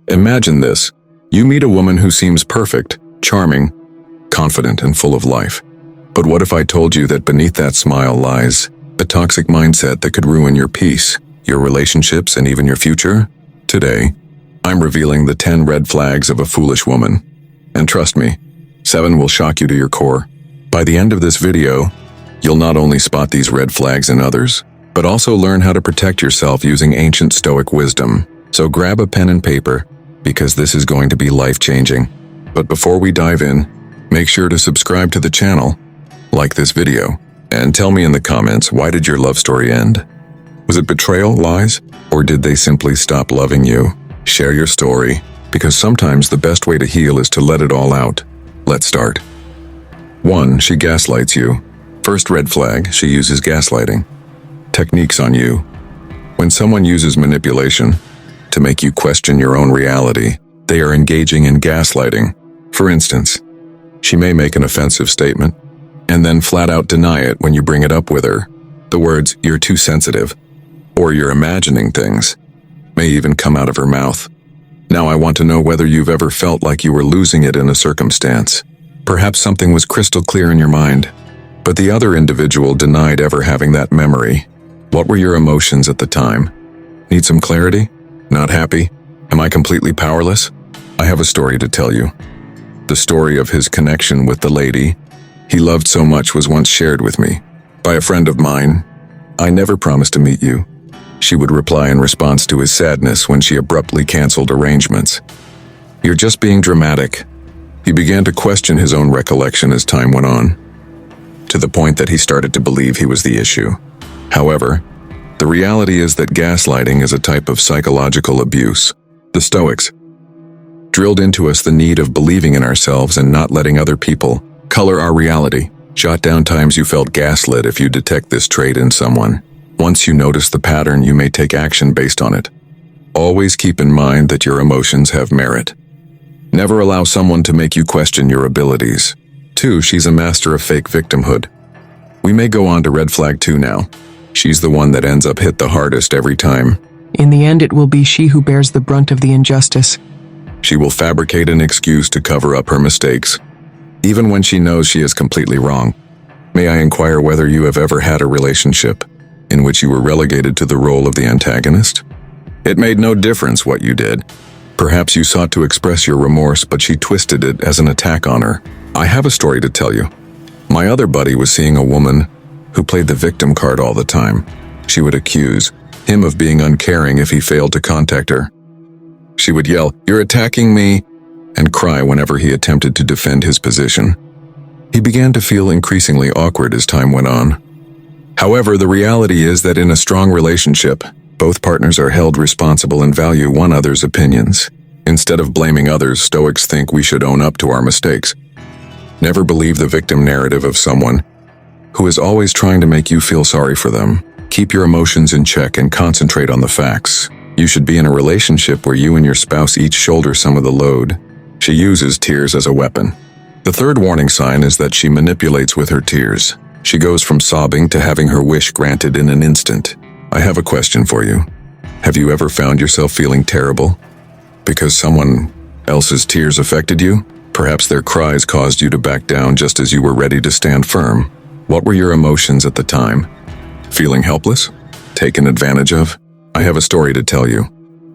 Imagine this. You meet a woman who seems perfect, charming, confident, and full of life. But what if I told you that beneath that smile lies a toxic mindset that could ruin your peace, your relationships, and even your future? Today, I'm revealing the 10 red flags of a foolish woman. And trust me, 7 will shock you to your core. By the end of this video, you'll not only spot these red flags in others, but also learn how to protect yourself using ancient Stoic wisdom. So grab a pen and paper, because this is going to be life-changing. But before we dive in, make sure to subscribe to the channel, like this video, and tell me in the comments, why did your love story end? Was it betrayal, lies, or did they simply stop loving you? Share your story, because sometimes the best way to heal is to let it all out. Let's start. 1. She gaslights you. First red flag, she uses gaslighting techniques on you. When someone uses manipulation to make you question your own reality, they are engaging in gaslighting. For instance, she may make an offensive statement and then flat out deny it when you bring it up with her. The words, "you're too sensitive," or "you're imagining things," may even come out of her mouth. Now I want to know whether you've ever felt like you were losing it in a circumstance. Perhaps something was crystal clear in your mind, but the other individual denied ever having that memory. What were your emotions at the time? Need some clarity? Not happy? Am I completely powerless? I have a story to tell you. The story of his connection with the lady he loved so much was once shared with me by a friend of mine. "I never promised to meet you," she would reply in response to his sadness when she abruptly canceled arrangements. "You're just being dramatic." He began to question his own recollection as time went on, to the point that he started to believe he was the issue. However, the reality is that gaslighting is a type of psychological abuse. The Stoics drilled into us the need of believing in ourselves and not letting other people color our reality. Jot down times you felt gaslit if you detect this trait in someone. Once you notice the pattern, you may take action based on it. Always keep in mind that your emotions have merit. Never allow someone to make you question your abilities. 2. She's a master of fake victimhood. We may go on to red flag 2 now. She's the one that ends up hit the hardest every time. In the end, it will be she who bears the brunt of the injustice. She will fabricate an excuse to cover up her mistakes, even when she knows she is completely wrong. May I inquire whether you have ever had a relationship in which you were relegated to the role of the antagonist? It made no difference what you did. Perhaps you sought to express your remorse, but she twisted it as an attack on her. I have a story to tell you. My other buddy was seeing a woman who played the victim card all the time. She would accuse him of being uncaring if he failed to contact her. She would yell, "You're attacking me," and cry whenever he attempted to defend his position. He began to feel increasingly awkward as time went on. However, the reality is that in a strong relationship, both partners are held responsible and value one another's opinions. Instead of blaming others, Stoics think we should own up to our mistakes. Never believe the victim narrative of someone who is always trying to make you feel sorry for them. Keep your emotions in check and concentrate on the facts. You should be in a relationship where you and your spouse each shoulder some of the load. She uses tears as a weapon. The 3rd warning sign is that she manipulates with her tears. She goes from sobbing to having her wish granted in an instant. I have a question for you. Have you ever found yourself feeling terrible because someone else's tears affected you? Perhaps their cries caused you to back down just as you were ready to stand firm. What were your emotions at the time? Feeling helpless? Taken advantage of? I have a story to tell you.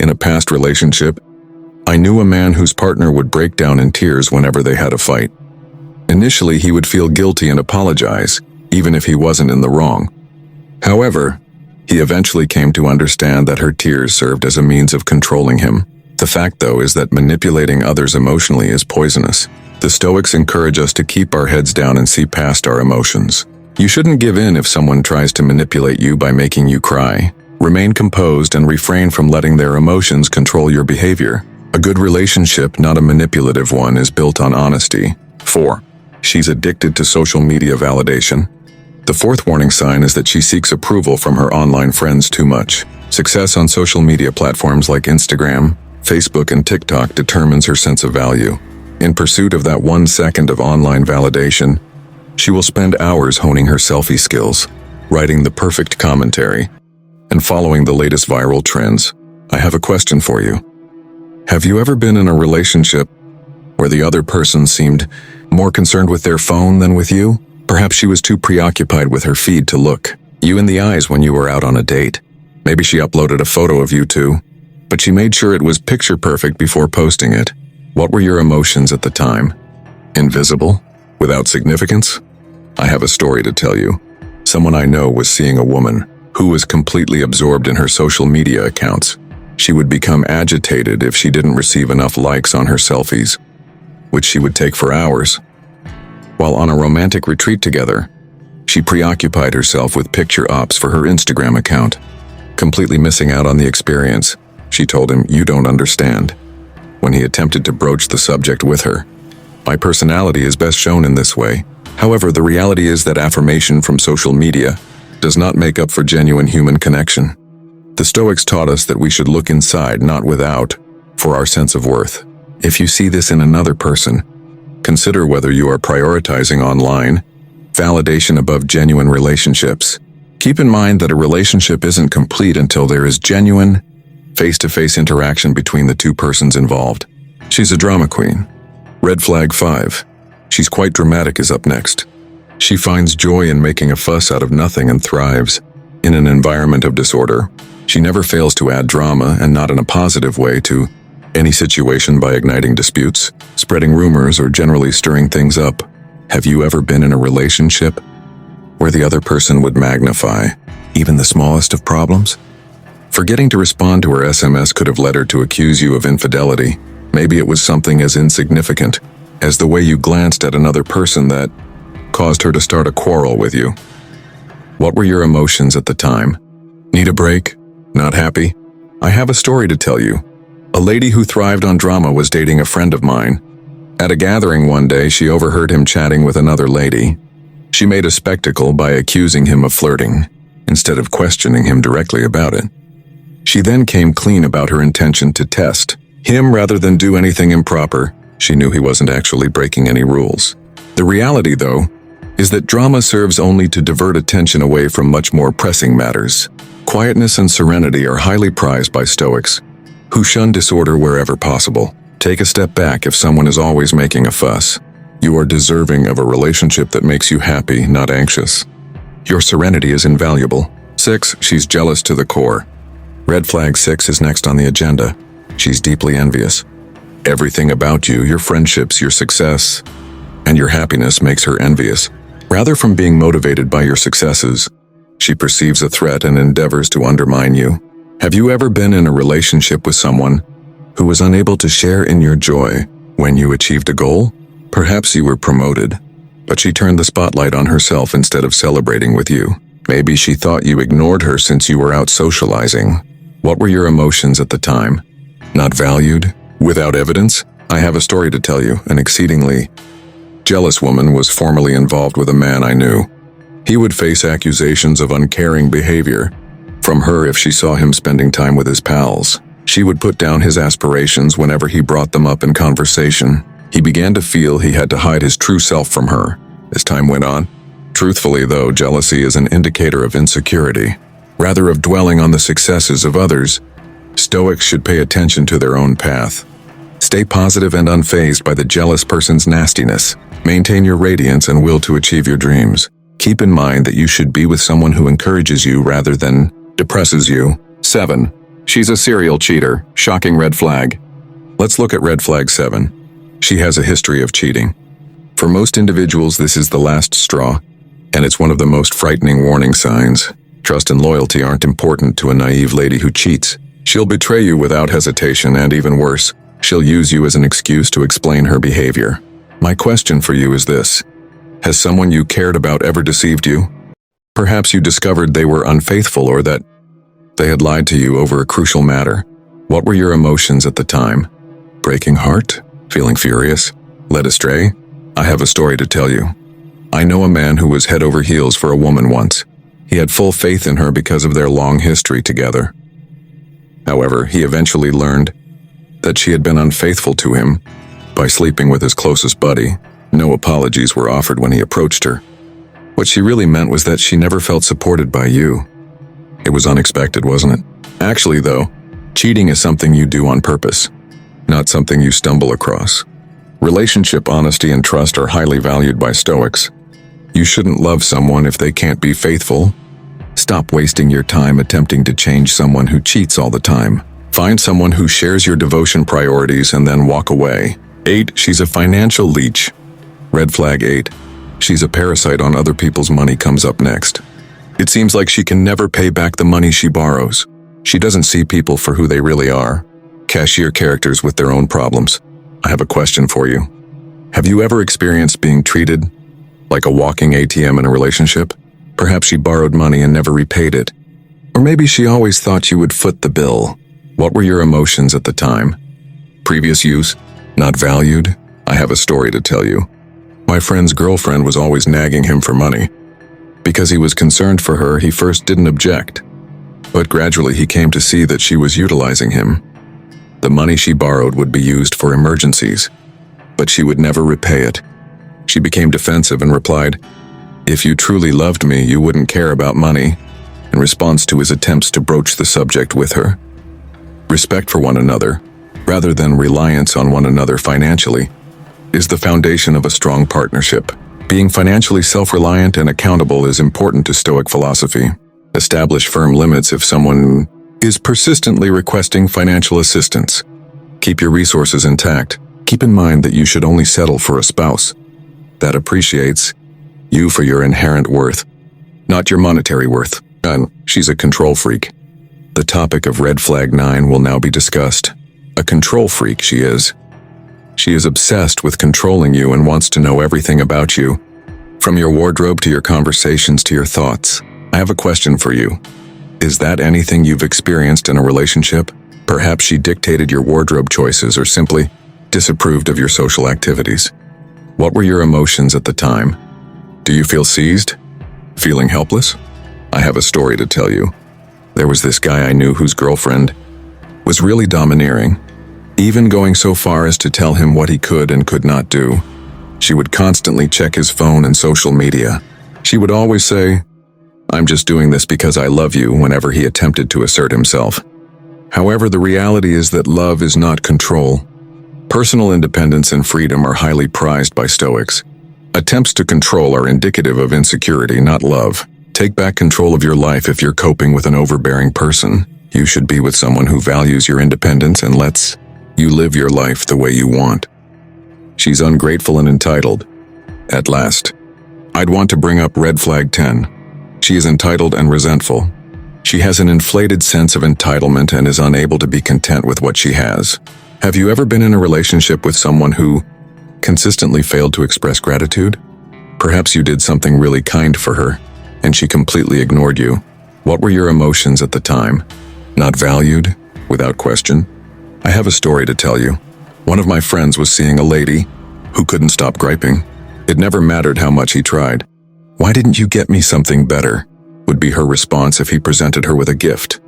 In a past relationship, I knew a man whose partner would break down in tears whenever they had a fight. Initially, he would feel guilty and apologize, even if he wasn't in the wrong. However, he eventually came to understand that her tears served as a means of controlling him. The fact, though, is that manipulating others emotionally is poisonous. The Stoics encourage us to keep our heads down and see past our emotions. You shouldn't give in if someone tries to manipulate you by making you cry. Remain composed and refrain from letting their emotions control your behavior. A good relationship, not a manipulative one, is built on honesty. 4. She's addicted to social media validation. The 4th warning sign is that she seeks approval from her online friends too much. Success on social media platforms like Instagram, Facebook, and TikTok determines her sense of value. In pursuit of that 1 second of online validation, she will spend hours honing her selfie skills, writing the perfect commentary, and following the latest viral trends. I have a question for you. Have you ever been in a relationship where the other person seemed more concerned with their phone than with you? Perhaps she was too preoccupied with her feed to look you in the eyes when you were out on a date. Maybe she uploaded a photo of you two, but she made sure it was picture perfect before posting it. What were your emotions at the time? Invisible? Without significance? I have a story to tell you. Someone I know was seeing a woman who was completely absorbed in her social media accounts. She would become agitated if she didn't receive enough likes on her selfies, which she would take for hours. While on a romantic retreat together, she preoccupied herself with picture ops for her Instagram account, completely missing out on the experience. She told him, "You don't understand," when he attempted to broach the subject with her. My personality is best shown in this way. However, the reality is that affirmation from social media does not make up for genuine human connection. The Stoics taught us that we should look inside, not without, for our sense of worth. If you see this in another person, consider whether you are prioritizing online validation above genuine relationships. Keep in mind that a relationship isn't complete until there is genuine, face-to-face interaction between the two persons involved. She's a drama queen. Red flag 5. She's quite dramatic is up next. She finds joy in making a fuss out of nothing and thrives in an environment of disorder. She never fails to add drama, and not in a positive way, to any situation by igniting disputes, spreading rumors, or generally stirring things up. Have you ever been in a relationship where the other person would magnify even the smallest of problems? Forgetting to respond to her SMS could have led her to accuse you of infidelity. Maybe it was something as insignificant as the way you glanced at another person that caused her to start a quarrel with you. What were your emotions at the time? Need a break? Not happy? I have a story to tell you. A lady who thrived on drama was dating a friend of mine. At a gathering one day, she overheard him chatting with another lady. She made a spectacle by accusing him of flirting, instead of questioning him directly about it. She then came clean about her intention to test him rather than do anything improper. She knew he wasn't actually breaking any rules. The reality, though, is that drama serves only to divert attention away from much more pressing matters. Quietness and serenity are highly prized by Stoics, who shun disorder wherever possible. Take a step back if someone is always making a fuss. You are deserving of a relationship that makes you happy, not anxious. Your serenity is invaluable. 6. She's jealous to the core. Red flag 6 is next on the agenda. She's deeply envious. Everything about you, your friendships, your success, and your happiness makes her envious. Rather from being motivated by your successes, she perceives a threat and endeavors to undermine you. Have you ever been in a relationship with someone who was unable to share in your joy when you achieved a goal? Perhaps you were promoted, but she turned the spotlight on herself instead of celebrating with you. Maybe she thought you ignored her since you were out socializing. What were your emotions at the time? Not valued? Without evidence? I have a story to tell you. An exceedingly jealous woman was formerly involved with a man I knew. He would face accusations of uncaring behavior from her if she saw him spending time with his pals. She would put down his aspirations whenever he brought them up in conversation. He began to feel he had to hide his true self from her as time went on. Truthfully, though, jealousy is an indicator of insecurity. Rather of dwelling on the successes of others, Stoics should pay attention to their own path. Stay positive and unfazed by the jealous person's nastiness. Maintain your radiance and will to achieve your dreams. Keep in mind that you should be with someone who encourages you rather than depresses you. 7. She's a serial cheater. Shocking red flag. Let's look at red flag 7. She has a history of cheating. For most individuals, this is the last straw, and it's one of the most frightening warning signs. Trust and loyalty aren't important to a naive lady who cheats. She'll betray you without hesitation, and even worse, she'll use you as an excuse to explain her behavior. My question for you is this: has someone you cared about ever deceived you? Perhaps you discovered they were unfaithful or that they had lied to you over a crucial matter. What were your emotions at the time? Breaking heart? Feeling furious? Led astray? I have a story to tell you. I know a man who was head over heels for a woman once. He had full faith in her because of their long history together. However, he eventually learned that she had been unfaithful to him by sleeping with his closest buddy. No apologies were offered when he approached her. What she really meant was that she never felt supported by you. It was unexpected, wasn't it? Actually, though, cheating is something you do on purpose. not something you stumble across. Relationship honesty and trust are highly valued by Stoics. You shouldn't love someone if they can't be faithful. Stop wasting your time attempting to change someone who cheats all the time. Find someone who shares your devotion priorities and then walk away. 8. She's a financial leech. Red flag 8. She's a parasite on other people's money comes up next. It seems like she can never pay back the money she borrows. She doesn't see people for who they really are. Cashier characters with their own problems. I have a question for you. Have you ever experienced being treated like a walking ATM in a relationship? Perhaps she borrowed money and never repaid it. Or maybe she always thought you would foot the bill. What were your emotions at the time? Previous use? Not valued? I have a story to tell you. My friend's girlfriend was always nagging him for money. Because he was concerned for her, he first didn't object. But gradually he came to see that she was utilizing him. The money she borrowed would be used for emergencies, but she would never repay it. She became defensive and replied, "If you truly loved me, you wouldn't care about money," in response to his attempts to broach the subject with her. Respect for one another, rather than reliance on one another financially, is the foundation of a strong partnership. Being financially self-reliant and accountable is important to Stoic philosophy. Establish firm limits if someone is persistently requesting financial assistance. Keep your resources intact. Keep in mind that you should only settle for a spouse that appreciates you for your inherent worth, not your monetary worth. And she's a control freak. The topic of red flag 9 will now be discussed. A control freak she is. She is obsessed with controlling you and wants to know everything about you, from your wardrobe to your conversations to your thoughts. I have a question for you. Is that anything you've experienced in a relationship? Perhaps she dictated your wardrobe choices or simply disapproved of your social activities. What were your emotions at the time? Do you feel seized? Feeling helpless? I have a story to tell you. There was this guy I knew whose girlfriend was really domineering, even going so far as to tell him what he could and could not do. She would constantly check his phone and social media. She would always say, "I'm just doing this because I love you," whenever he attempted to assert himself. However, the reality is that love is not control. Personal independence and freedom are highly prized by Stoics. Attempts to control are indicative of insecurity, not love. Take back control of your life if you're coping with an overbearing person. You should be with someone who values your independence and lets you live your life the way you want. She's ungrateful and entitled. At last, I'd want to bring up red flag 10. She is entitled and resentful. She has an inflated sense of entitlement and is unable to be content with what she has. Have you ever been in a relationship with someone who consistently failed to express gratitude? Perhaps you did something really kind for her, and she completely ignored you. What were your emotions at the time? Not valued? Without question? I have a story to tell you. One of my friends was seeing a lady who couldn't stop griping. It never mattered how much he tried. "Why didn't you get me something better?" would be her response if he presented her with a gift.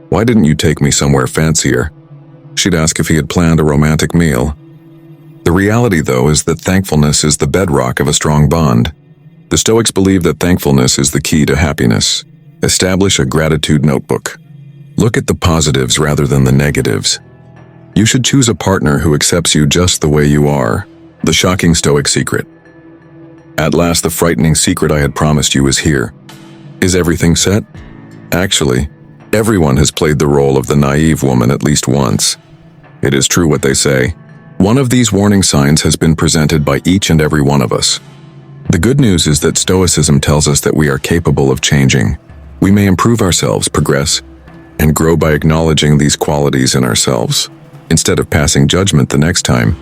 "Why didn't you take me somewhere fancier?" She'd ask if he had planned a romantic meal. The reality, though, is that thankfulness is the bedrock of a strong bond. The Stoics believe that thankfulness is the key to happiness. Establish a gratitude notebook. Look at the positives rather than the negatives. You should choose a partner who accepts you just the way you are. The shocking Stoic secret. At last, the frightening secret I had promised you is here. Is everything set? Actually, everyone has played the role of the naive woman at least once. It is true what they say. One of these warning signs has been presented by each and every one of us. The good news is that Stoicism tells us that we are capable of changing. We may improve ourselves, progress, and grow by acknowledging these qualities in ourselves. Instead of passing judgment the next time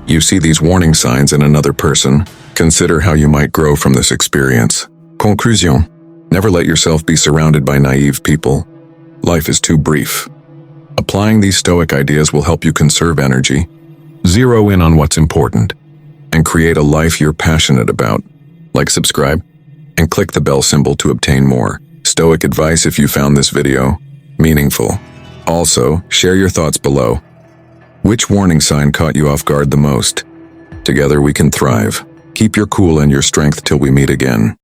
you see these warning signs in another person, consider how you might grow from this experience. Conclusion. Never let yourself be surrounded by naive people. Life is too brief. Applying these Stoic ideas will help you conserve energy, zero in on what's important, and create a life you're passionate about. Like, subscribe, and click the bell symbol to obtain more Stoic advice if you found this video meaningful. Also, share your thoughts below. Which warning sign caught you off guard the most? Together we can thrive. Keep your cool and your strength till we meet again.